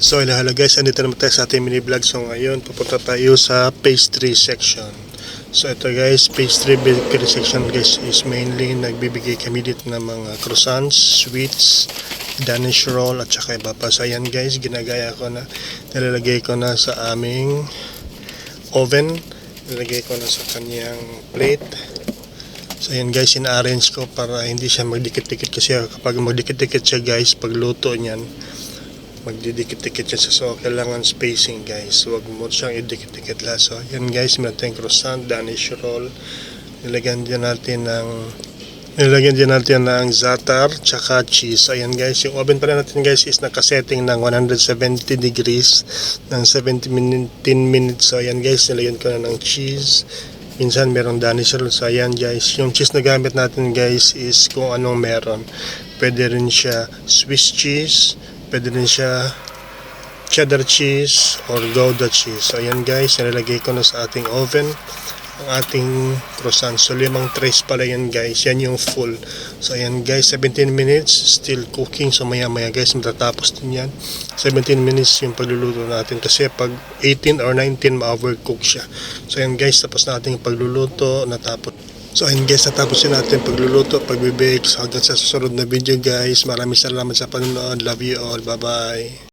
So hello guys, andito naman tayo sa ating mini vlog. So ngayon pupunta tayo sa pastry section. So ito guys, pastry bakery section guys is mainly nagbibigay kami dito ng mga croissants, sweets, Danish roll at saka iba pa. So ayan guys, ginagaya ko na, nilalagay ko na sa aming oven, nilalagay ko na sa kanyang plate. So ayan guys, in-arrange ko para hindi siya magdikit-dikit kasi kapag magdikit-dikit siya guys, pagluto niyan magdidikit-dikit siya, so kailangan spacing guys, huwag mo siyang idikit-dikit lahat. So yan guys, meron tayong croissant, Danish roll, nilagyan din natin ng za'atar tsaka cheese. Ayan guys, yung oven pala natin guys is nakasetting ng 170 degrees ng 10 minutes. So ayan guys, nilagyan ko na ng cheese, minsan merong Danish roll. So ayan guys, yung cheese na gamit natin guys is kung anong meron. Pwede rin siya Swiss cheese, pwede rin siya cheddar cheese or Gouda cheese. So ayan guys, nilalagay ko na sa ating oven ang ating croissant. So 5 trays pala yan guys, yan yung full. So ayan guys, 17 minutes still cooking. So maya maya guys, matatapos din yan. 17 minutes yung pagluluto natin kasi pag 18 or 19 ma-overcook siya. So ayan guys, tapos na ating pagluluto, natapos. So ayun guys, natapos na natin pagluluto, pagbibake. So hanggang sa susunod na video guys, maraming salamat sa panonood. Love you all, bye bye.